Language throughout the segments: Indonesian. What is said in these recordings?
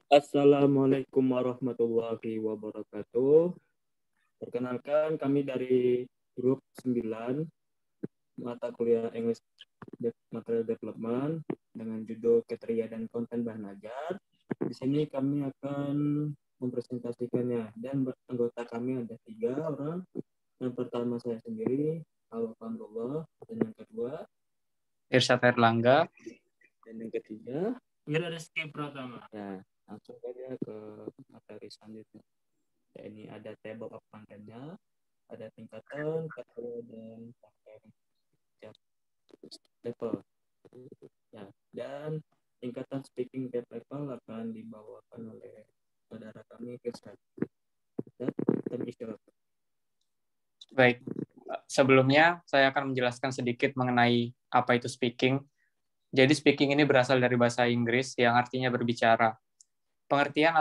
Assalamualaikum warahmatullahi wabarakatuh. Perkenalkan kami dari grup 9 mata kuliah English Material Development dengan judul Kriteria dan Konten Bahan Ajar. Di sini kami akan mempresentasikannya dan anggota kami ada 3 orang. Yang pertama saya sendiri, Alhamdulillah, dan yang kedua Irsyad Erlangga, dan yang ketiga Ira Rizky Pratama. ya, langsung saja ke materi selanjutnya. Ya, ini ada table of content-nya, ada tingkatan, kategori, dan level. Ya, dan tingkatan speaking gap level akan dibawakan oleh saudara kami Irsyad. Dan baik. Sebelumnya saya akan menjelaskan sedikit mengenai apa itu speaking. Jadi speaking ini berasal dari bahasa Inggris yang artinya berbicara. Pengertian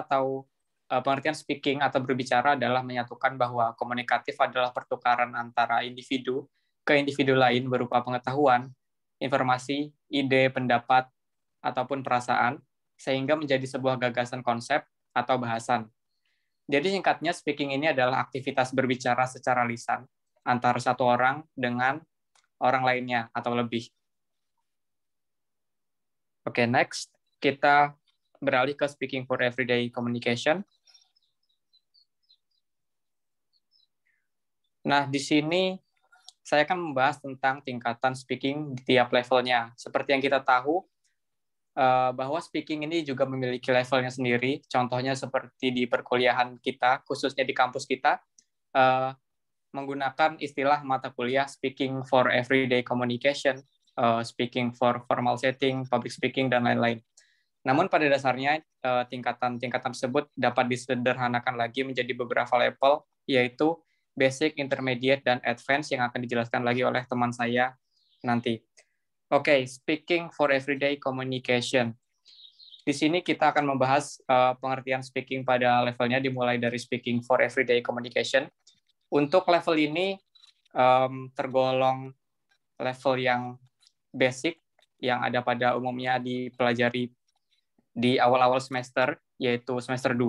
speaking atau berbicara adalah menyatukan bahwa komunikatif adalah pertukaran antara individu ke individu lain berupa pengetahuan, informasi, ide, pendapat, ataupun perasaan, sehingga menjadi sebuah gagasan konsep atau bahasan. Jadi singkatnya, speaking ini adalah aktivitas berbicara secara lisan antara satu orang dengan orang lainnya atau lebih. Oke, next. Kita beralih ke speaking for everyday communication. Nah, di sini saya akan membahas tentang tingkatan speaking di tiap levelnya. Seperti yang kita tahu, bahwa speaking ini juga memiliki levelnya sendiri. Contohnya seperti di perkuliahan kita, khususnya di kampus kita, menggunakan istilah mata kuliah speaking for everyday communication, speaking for formal setting, public speaking, dan lain-lain. Namun pada dasarnya tingkatan-tingkatan tersebut dapat disederhanakan lagi menjadi beberapa level, yaitu basic, intermediate, dan advanced yang akan dijelaskan lagi oleh teman saya nanti. Oke, speaking for everyday communication. Di sini kita akan membahas pengertian speaking pada levelnya dimulai dari speaking for everyday communication. Untuk level ini tergolong level yang basic yang ada pada umumnya dipelajari di awal-awal semester, yaitu semester 2.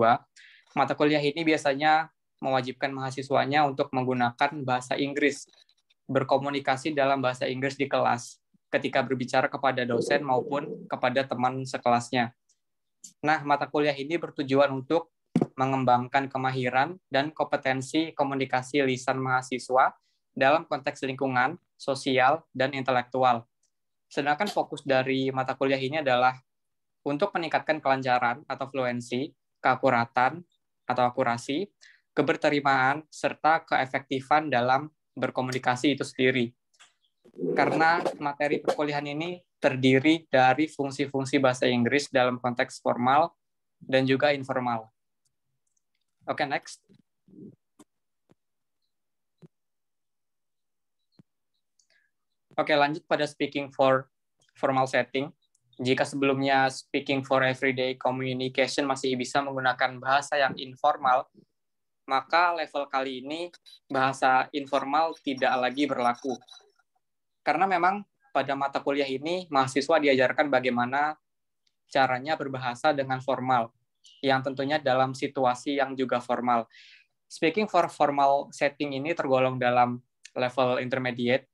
Mata kuliah ini biasanya mewajibkan mahasiswanya untuk menggunakan bahasa Inggris, berkomunikasi dalam bahasa Inggris di kelas, ketika berbicara kepada dosen maupun kepada teman sekelasnya. Nah, mata kuliah ini bertujuan untuk mengembangkan kemahiran dan kompetensi komunikasi lisan mahasiswa dalam konteks lingkungan, sosial, dan intelektual. Sedangkan fokus dari mata kuliah ini adalah untuk meningkatkan kelancaran atau fluensi, keakuratan atau akurasi, keberterimaan, serta keefektifan dalam berkomunikasi itu sendiri. Karena materi perkuliahan ini terdiri dari fungsi-fungsi bahasa Inggris dalam konteks formal dan juga informal. Oke, next. Oke, lanjut pada speaking for formal setting. Jika sebelumnya speaking for everyday communication masih bisa menggunakan bahasa yang informal, maka level kali ini bahasa informal tidak lagi berlaku. Karena memang pada mata kuliah ini mahasiswa diajarkan bagaimana caranya berbahasa dengan formal, yang tentunya dalam situasi yang juga formal. Speaking for formal setting ini tergolong dalam level intermediate,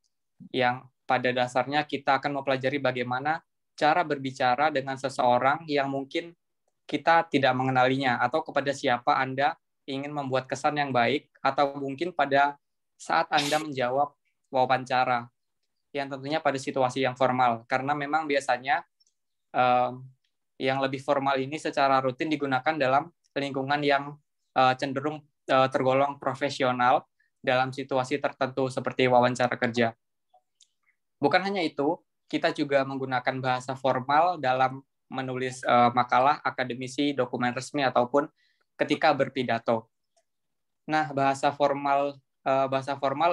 yang pada dasarnya kita akan mempelajari bagaimana cara berbicara dengan seseorang yang mungkin kita tidak mengenalinya, atau kepada siapa Anda ingin membuat kesan yang baik, atau mungkin pada saat Anda menjawab wawancara, yang tentunya pada situasi yang formal. Karena memang biasanya yang lebih formal ini secara rutin digunakan dalam lingkungan yang cenderung tergolong profesional dalam situasi tertentu seperti wawancara kerja. Bukan hanya itu, kita juga menggunakan bahasa formal dalam menulis makalah akademisi, dokumen resmi, ataupun ketika berpidato. Nah, bahasa formal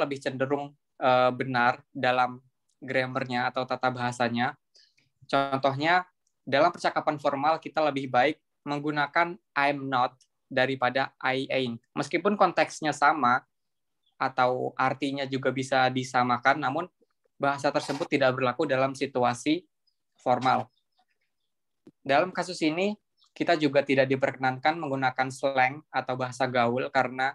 lebih cenderung benar dalam grammarnya atau tata bahasanya. Contohnya, dalam percakapan formal kita lebih baik menggunakan I'm not daripada I ain't. Meskipun konteksnya sama atau artinya juga bisa disamakan, namun bahasa tersebut tidak berlaku dalam situasi formal. Dalam kasus ini, kita juga tidak diperkenankan menggunakan slang atau bahasa gaul karena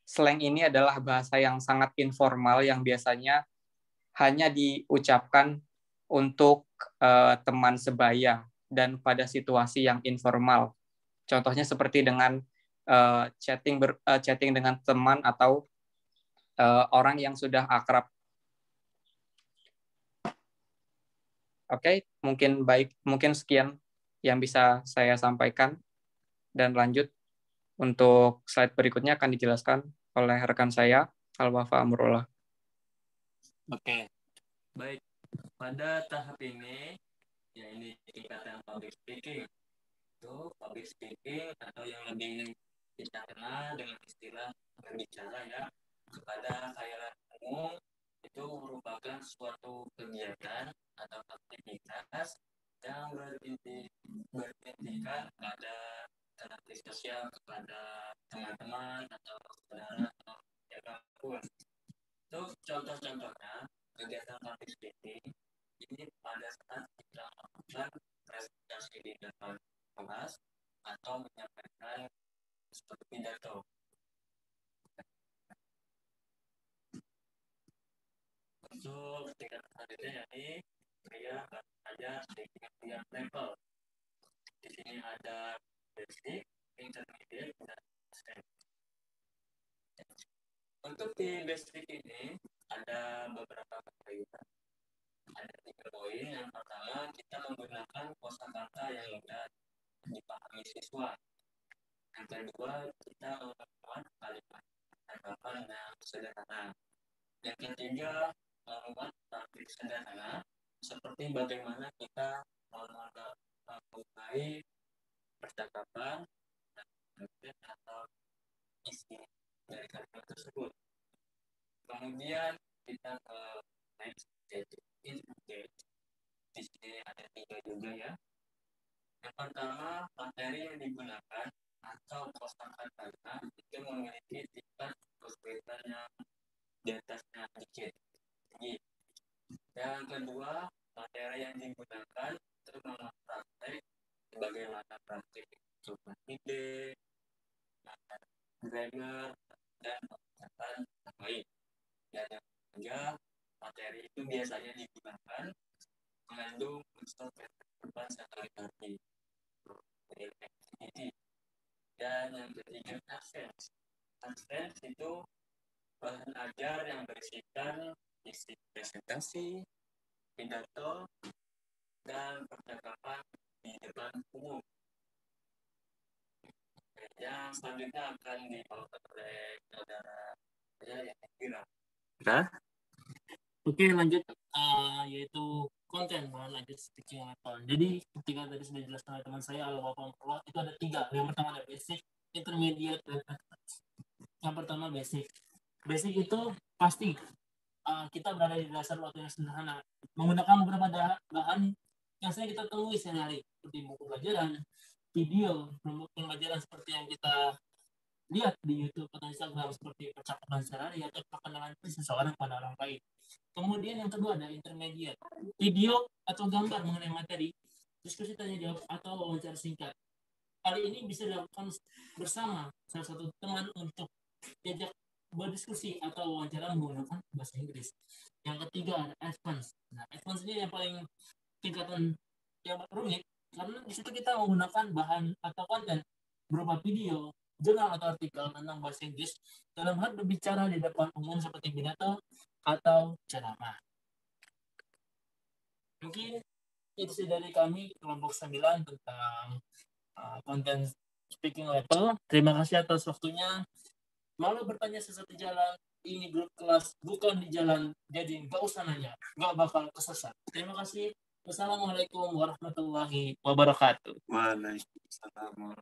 slang ini adalah bahasa yang sangat informal yang biasanya hanya diucapkan untuk teman sebaya dan pada situasi yang informal. Contohnya seperti dengan chatting dengan teman atau orang yang sudah akrab. Oke, mungkin sekian yang bisa saya sampaikan, dan lanjut untuk slide berikutnya akan dijelaskan oleh rekan saya, Al-Wafa Amrullah. Oke, baik. Pada tahap ini, ya ini tingkatan public speaking. Itu public speaking atau yang lebih kita kenal dengan istilah berbicara ya kepada khalayak umum, itu merupakan suatu kegiatan atau aktivitas yang berintikan pada interaksi sosial kepada teman-teman atau saudara atau siapapun. Itu contoh-contohnya kegiatan public speaking ini pada saat kita melakukan presentasi di depan kelas atau menyampaikan suatu pidato. Untuk tingkat selanjutnya yakni pria ada tingkat level. Di sini ada basic, intermediate, dan advanced. Untuk di basic ini ada beberapa poin. Ada 3 poin. Yang pertama, kita menggunakan kosakata yang mudah dipahami siswa. Yang kedua, kita menggunakan kalimat tanggapan yang sederhana. Yang ketiga, membuat praktik sederhana seperti bagaimana kita memulai percakapan atau isi dari kalimat tersebut. Kemudian kita ke next stage, engage. Di sini ada 3 juga ya. Yang pertama, materi yang digunakan atau kosakata itu memiliki tingkat kesulitan yang di atasnya sedikit. Yang kedua, materi yang digunakan itu praktek bagaimana praktek coba ide, grammar, dan pengetahuan lain. Dan yang ketiga, materi itu biasanya digunakan mengandung unsur kehidupan sehari-hari. Dan yang ketiga, advance. Advance itu bahan ajar yang berisikan isi presentasi, pidato, dan percakapan di depan umum. Yang selanjutnya akan dibawakan oleh saudara saya yang kira. Oke, lanjut yaitu konten lanjut speaking level. Jadi ketika tadi sudah dijelaskan oleh teman saya Al-Wafa Amrullah, itu ada 3. Yang pertama ada basic, intermediate, dan advanced. Yang pertama basic. Basic itu pasti kita berada di dasar waktu yang sederhana, menggunakan beberapa bahan yang sering kita temui sehari-hari seperti buku pelajaran, video, pembelajaran seperti yang kita lihat di YouTube atau Instagram seperti percakapan sehari atau perkenalan seseorang pada orang lain. Kemudian yang kedua ada intermediate, video atau gambar mengenai materi, diskusi tanya jawab atau wawancara singkat. Hal ini bisa dilakukan bersama salah satu teman untuk diajak berdiskusi atau wawancara menggunakan bahasa Inggris. Yang ketiga ada advance. Nah, advance ini yang paling tingkatan yang rumit karena di situ kita menggunakan bahan atau konten berupa video, jurnal atau artikel tentang bahasa Inggris dalam hal berbicara di depan umum seperti pidato atau ceramah. Mungkin itu sih dari kami kelompok 9 tentang konten speaking level. Terima kasih atas waktunya. Malu bertanya sesuatu jalan, ini grup kelas bukan di jalan, jadi nggak usah nanya, nggak bakal kesesat. Terima kasih. Wassalamualaikum warahmatullahi wabarakatuh. Waalaikumsalam.